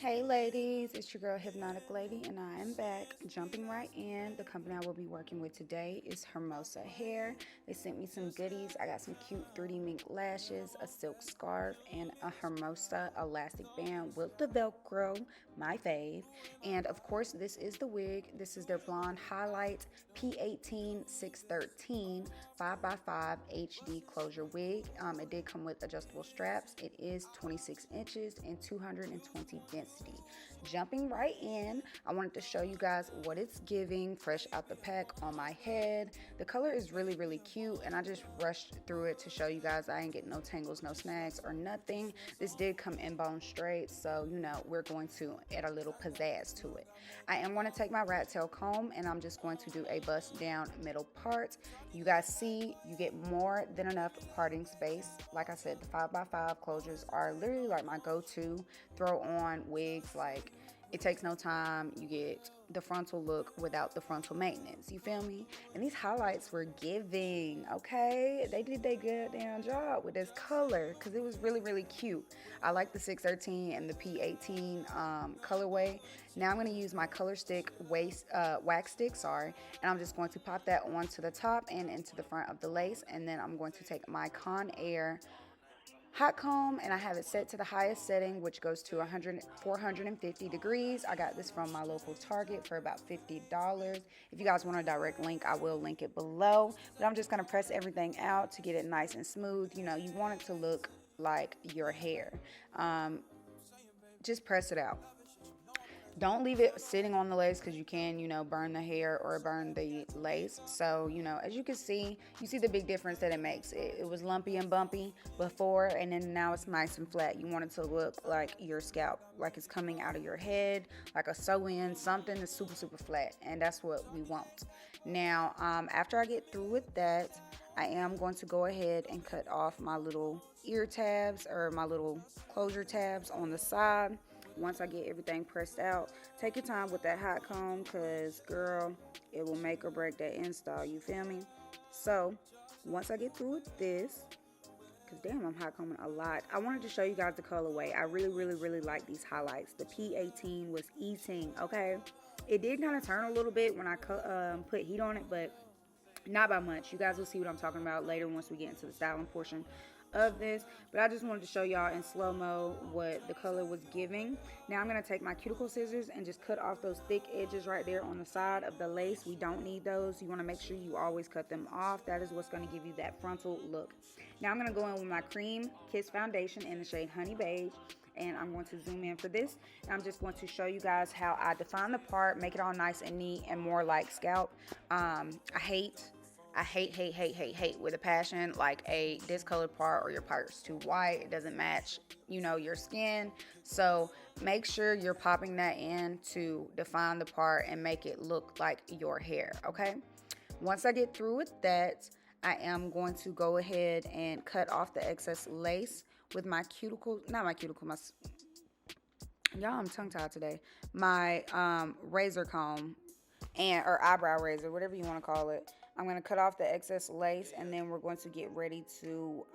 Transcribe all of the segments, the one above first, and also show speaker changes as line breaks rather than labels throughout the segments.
Hey ladies, it's your girl Hypnotic Lady and I am back jumping right in. The company I will be working with today is Hermosa Hair. They sent me some goodies. I got some cute 3D mink lashes, a silk scarf, and a Hermosa elastic band with the Velcro, my fave. And of course, this is the wig. This is their blonde highlight P18 613 5x5 HD closure wig. It did come with adjustable straps. It is 26 inches and 220 density. Jumping right in, I wanted to show you guys what it's giving fresh out the pack on my head. The color is really, really cute, and I just rushed through it to show you guys I ain't getting no tangles, no snags, or nothing. This did come in bone straight, so we're going to add a little pizzazz to it. I am going to take my rat tail comb and I'm just going to do a bust down middle part. You guys see, you get more than enough parting space. Like I said, the 5x5 closures are literally like my go-to throw on wigs. Like, it takes no time. You get the frontal look without the frontal maintenance. You feel me? And these highlights were giving, okay? They did their good damn job with this color because it was really, really cute. I like the 613 and the P18 colorway. Now I'm going to use my color stick wax stick, and I'm just going to pop that onto the top and into the front of the lace. And then I'm going to take my Conair hot comb and I have it set to the highest setting, which goes to 450 degrees. I got this from my local Target for about $50. If you guys want a direct link, I will link it below. But I'm just going to press everything out to get it nice and smooth. You want it to look like your hair. Just press it out. Don't leave it sitting on the lace because you can, burn the hair or burn the lace. So, as you can see, you see the big difference that it makes. It was lumpy and bumpy before, and then now it's nice and flat. You want it to look like your scalp, like it's coming out of your head, like a sew-in, something that's super, super flat, and that's what we want. Now, after I get through with that, I am going to go ahead and cut off my little ear tabs or my little closure tabs on the side. Once I get everything pressed out, take your time with that hot comb because, girl, it will make or break that install. You feel me? So, once I get through with this, because damn, I'm hot combing a lot. I wanted to show you guys the colorway. I really, really, really like these highlights. The P18 was eating, okay? It did kind of turn a little bit when I put heat on it, but not by much. You guys will see what I'm talking about later once we get into the styling portion of this, but I just wanted to show y'all in slow-mo what the color was giving. Now I'm going to take my cuticle scissors and just cut off those thick edges right there on the side of the lace. We don't need those. You want to make sure you always cut them off. That is what's going to give you that frontal look. Now I'm going to go in with my Cream Kiss foundation in the shade Honey Beige, and I'm going to zoom in for this. And I'm just going to show you guys how I define the part, make it all nice and neat and more like scalp. I hate with a passion like a discolored part or your part's too white. It doesn't match, your skin. So make sure you're popping that in to define the part and make it look like your hair, okay? Once I get through with that, I am going to go ahead and cut off the excess lace with my y'all, I'm tongue-tied today. My razor comb or eyebrow razor, whatever you want to call it. I'm going to cut off the excess lace, and then we're going to get ready to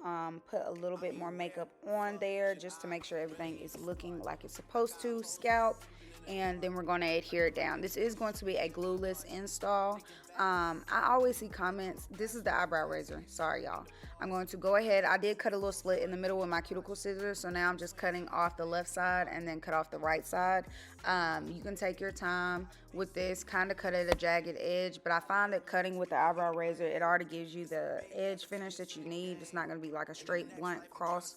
put a little bit more makeup on there just to make sure everything is looking like it's supposed to, scalp, and then we're going to adhere it down. This is going to be a glueless install. I always see comments. This is the eyebrow razor. Sorry, y'all. I'm going to go ahead. I did cut a little slit in the middle with my cuticle scissors, so now I'm just cutting off the left side and then cut off the right side. You can take your time with this, kind of cut at a jagged edge, but I find that cutting with the eyebrow razor, it already gives you the edge finish that you need. It's not going to be like a straight across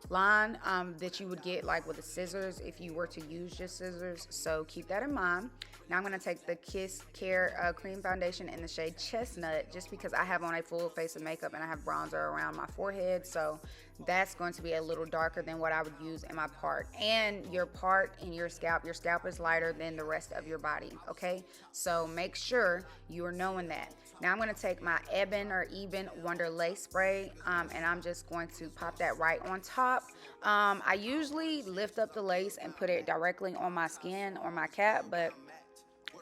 line that you would get like with the scissors if you were to use just scissors. So keep that in mind. Now I'm going to take the Kiss Care cream foundation in the shade Chestnut, just because I have on a full face of makeup and I have bronzer around my forehead, so that's going to be a little darker than what I would use in my part. And your part in your scalp is lighter than the rest of your body, okay? So make sure you are knowing that. Now I'm going to take my Ebon Wonder Lace Spray, and I'm just going to pop that right on top. I usually lift up the lace and put it directly on my skin or my cap, but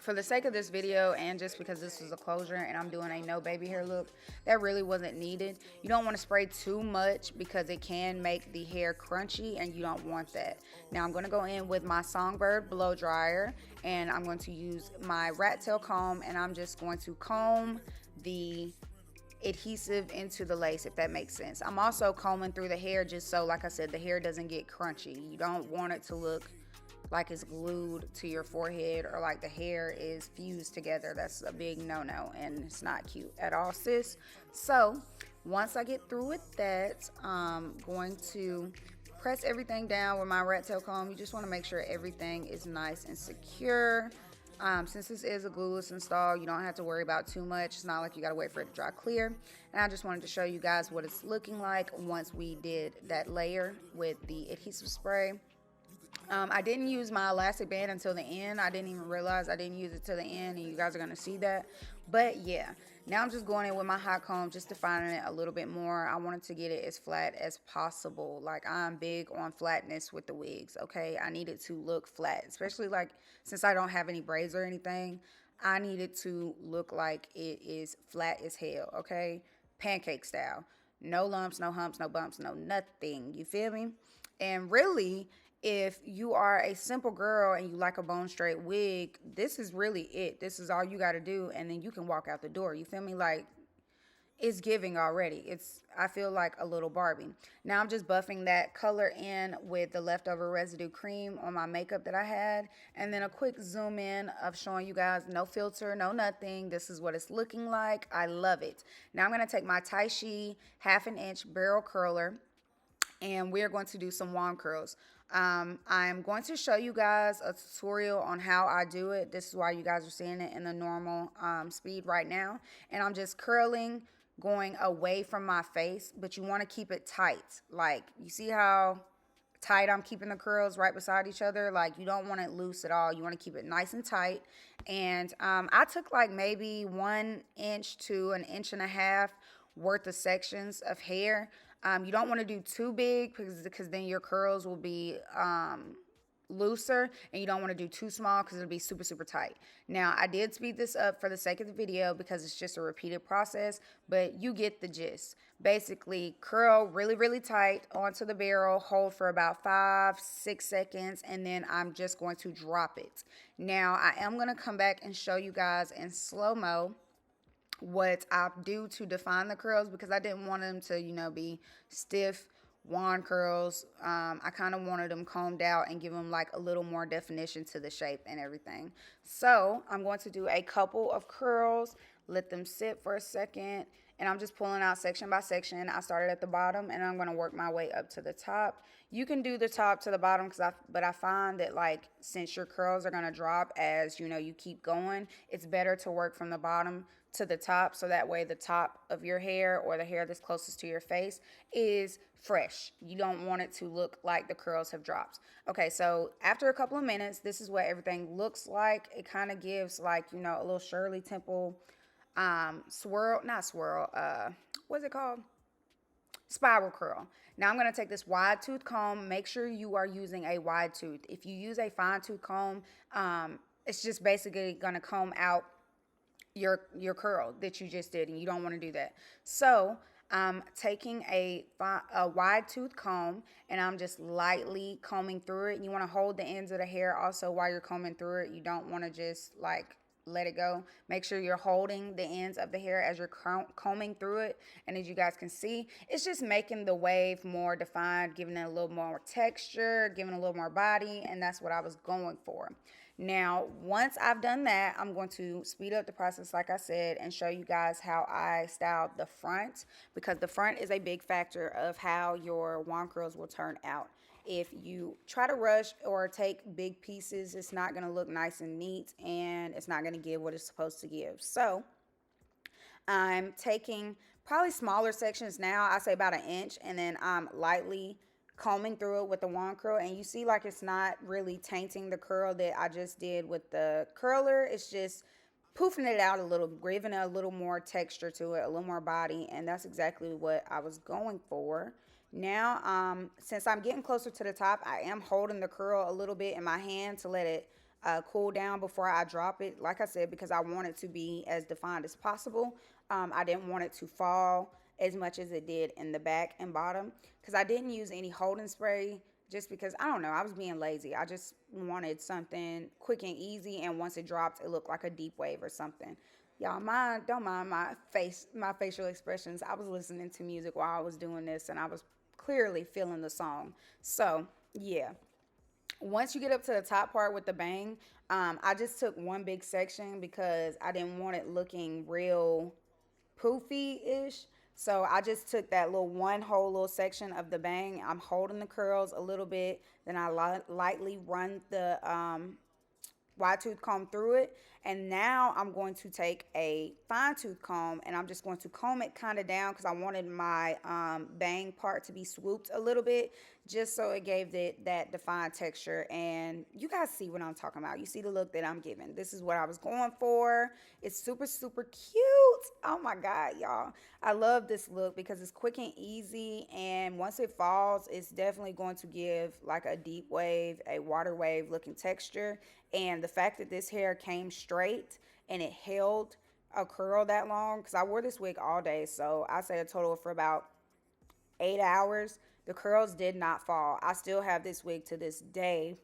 for the sake of this video and just because this was a closure and I'm doing a no baby hair look, that really wasn't needed. You don't want to spray too much because it can make the hair crunchy and you don't want that. Now I'm going to go in with my Songbird blow dryer and I'm going to use my rat tail comb and I'm just going to comb the adhesive into the lace, if that makes sense. I'm also combing through the hair just so, like I said, the hair doesn't get crunchy. You don't want it to look like it's glued to your forehead or like the hair is fused together. That's a big no-no and it's not cute at all, sis. So once I get through with that, I'm going to press everything down with my rat tail comb. You just want to make sure everything is nice and secure. Since this is a glueless install, you don't have to worry about too much. It's not like you gotta wait for it to dry clear. And I just wanted to show you guys what it's looking like once we did that layer with the adhesive spray. I didn't use my elastic band until the end. I didn't even realize I didn't use it till the end, and you guys are going to see that. But yeah, now I'm just going in with my hot comb, just defining it a little bit more. I wanted to get it as flat as possible. Like, I'm big on flatness with the wigs, okay? I need it to look flat, especially like since I don't have any braids or anything. I need it to look like it is flat as hell, okay? Pancake style. No lumps, no humps, no bumps, no nothing. You feel me? And really, if you are a simple girl and you like a bone straight wig, this is really it. This is all you got to do, and then you can walk out the door. You feel me? Like, it's giving already. I feel like a little Barbie. Now I'm just buffing that color in with the leftover residue cream on my makeup that I had, and then a quick zoom in of showing you guys no filter, no nothing. This is what it's looking like. I love it. Now I'm going to take my Tai Chi 1/2 inch barrel curler, and we're going to do some wand curls. I'm going to show you guys a tutorial on how I do it. This is why you guys are seeing it in the normal speed right now. And I'm just curling, going away from my face, but you want to keep it tight. Like, you see how tight I'm keeping the curls right beside each other? Like, you don't want it loose at all. You want to keep it nice and tight. And I took like maybe 1 inch to 1.5 inches worth of sections of hair. You don't want to do too big because then your curls will be looser, and you don't want to do too small because it'll be super, super tight. Now, I did speed this up for the sake of the video because it's just a repeated process, but you get the gist. Basically, curl really, really tight onto the barrel, hold for about 5-6 seconds, and then I'm just going to drop it. Now, I am going to come back and show you guys in slow-mo what I do to define the curls because I didn't want them to, be stiff wand curls. I kind of wanted them combed out and give them like a little more definition to the shape and everything. So I'm going to do a couple of curls, let them sit for a second, and I'm just pulling out section by section. I started at the bottom and I'm going to work my way up to the top. You can do the top to the bottom but I find that, like, since your curls are going to drop as you keep going, it's better to work from the bottom to the top, so that way the top of your hair or the hair that's closest to your face is fresh. You don't want it to look like the curls have dropped. Okay, so after a couple of minutes, this is what everything looks like. It kind of gives like, a little Shirley Temple what's it called? Spiral curl. Now I'm going to take this wide tooth comb. Make sure you are using a wide tooth. If you use a fine tooth comb, it's just basically going to comb out your curl that you just did, and you don't want to do that. So I'm taking a wide tooth comb and I'm just lightly combing through it. And you want to hold the ends of the hair also while you're combing through it. You don't want to just like let it go. Make sure you're holding the ends of the hair as you're combing through it. And as you guys can see, it's just making the wave more defined, giving it a little more texture, giving it a little more body, and that's what I was going for. Now, once I've done that, I'm going to speed up the process, like I said, and show you guys how I styled the front, because the front is a big factor of how your wand curls will turn out. If you try to rush or take big pieces, it's not going to look nice and neat, and it's not going to give what it's supposed to give. So I'm taking probably smaller sections now. I say about 1 inch, and then I'm lightly combing through it with the wand curl, and you see like it's not really tainting the curl that I just did with the curler. It's just poofing it out a little, giving it a little more texture to it, a little more body, and that's exactly what I was going for. Now, since I'm getting closer to the top, I am holding the curl a little bit in my hand to let it cool down before I drop it. Like I said, because I want it to be as defined as possible. I didn't want it to fall as much as it did in the back and bottom, because I didn't use any holding spray, just because I don't know, I was being lazy. I just wanted something quick and easy, and once it dropped, it looked like a deep wave or something. Y'all mind don't mind my facial expressions. I was listening to music while I was doing this, and I was clearly feeling the song. So yeah, once you get up to the top part with the bang, I just took one big section because I didn't want it looking real poofy-ish. So I just took that little one whole little section of the bang. I'm holding the curls a little bit, then I lightly run the wide tooth comb through it. And now I'm going to take a fine tooth comb, and I'm just going to comb it kind of down, because I wanted my bang part to be swooped a little bit, just so it gave it that defined texture. And you guys see what I'm talking about. You see the look that I'm giving. This is what I was going for. It's super, super cute. Oh my God, y'all. I love this look because it's quick and easy. And once it falls, it's definitely going to give like a deep wave, a water wave looking texture. And the fact that this hair came straight and it held a curl that long, because I wore this wig all day, so I say a total for about 8 hours. The curls did not fall. I still have this wig to this day,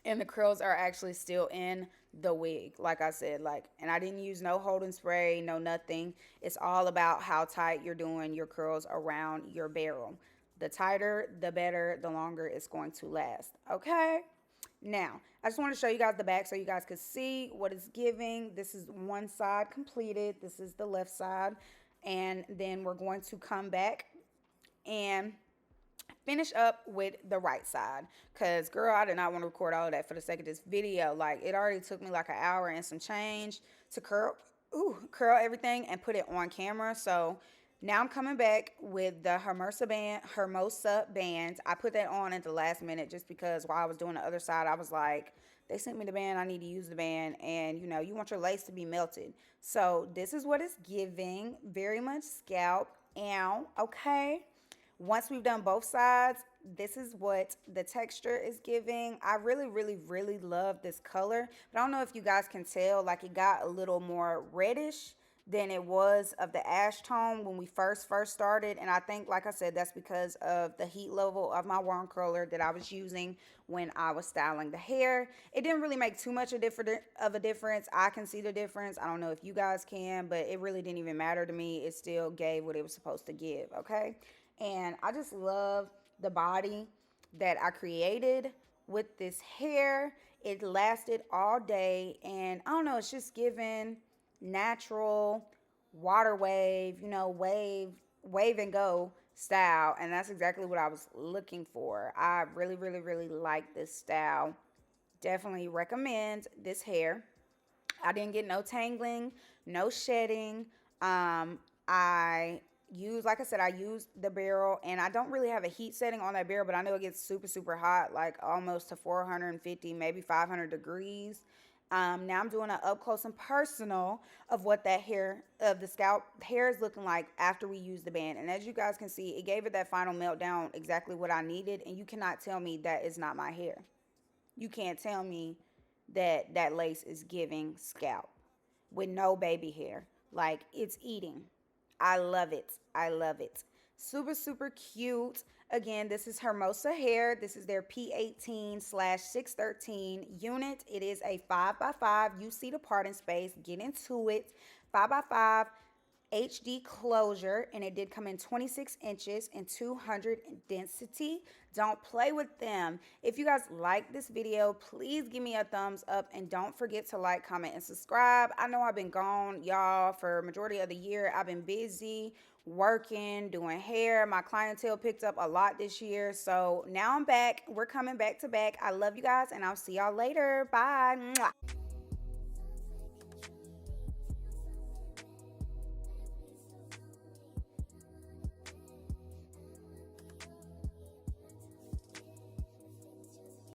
and the curls are actually still in the wig, like I said. And I didn't use no holding spray, no nothing. It's all about how tight you're doing your curls around your barrel. The tighter, the better, the longer it's going to last. Okay. Now, I just want to show you guys the back so you guys could see what it's giving. This is one side completed. This is the left side. And then we're going to come back and finish up with the right side, because girl, I did not want to record all of that for the sake of this video. Like, it already took me like an hour and some change to curl everything and put it on camera. So now I'm coming back with the Hermosa bands. I put that on at the last minute just because while I was doing the other side, I was like, they sent me the band, I need to use the band. And you know, you want your lace to be melted. So this is what it's giving. Very much scalp. Ow. Okay. Once we've done both sides, this is what the texture is giving. I really, really, really love this color. But I don't know if you guys can tell, like, it got a little more reddish than it was of the ash tone when we first started. And I think, like I said, that's because of the heat level of my worm curler that I was using when I was styling the hair. It didn't really make too much of a difference. I can see the difference. I don't know if you guys can, but it really didn't even matter to me. It still gave what it was supposed to give, okay? And I just love the body that I created with this hair. It lasted all day, and I don't know, it's just giving natural water wave, you know, wave and go style. And that's exactly what I was looking for. I really, really, really like this style. Definitely recommend this hair. I didn't get no tangling, no shedding. Like I said, I used the barrel, and I don't really have a heat setting on that barrel, but I know it gets super, super hot, like almost to 450, maybe 500 degrees. Now I'm doing an up close and personal of what that hair, of the scalp hair, is looking like after we use the band. And as you guys can see, it gave it that final meltdown, exactly what I needed. And you cannot tell me that is not my hair. You can't tell me that that lace is giving scalp with no baby hair. Like, it's eating. I love it. I love it. Super, super cute. Again, this is HermosaHair. This is their P18/613 unit. It is a 5x5. You see the parting space. Get into it. 5x5 HD closure, and it did come in 26 inches and 200 density. Don't play with them. If you guys like this video, please give me a thumbs up, and don't forget to like, comment, and subscribe. I know I've been gone, y'all, for majority of the year. I've been busy working, doing hair. My clientele picked up a lot this year, so now I'm back. We're coming back to back. I love you guys, and I'll see y'all later. Bye. Mwah.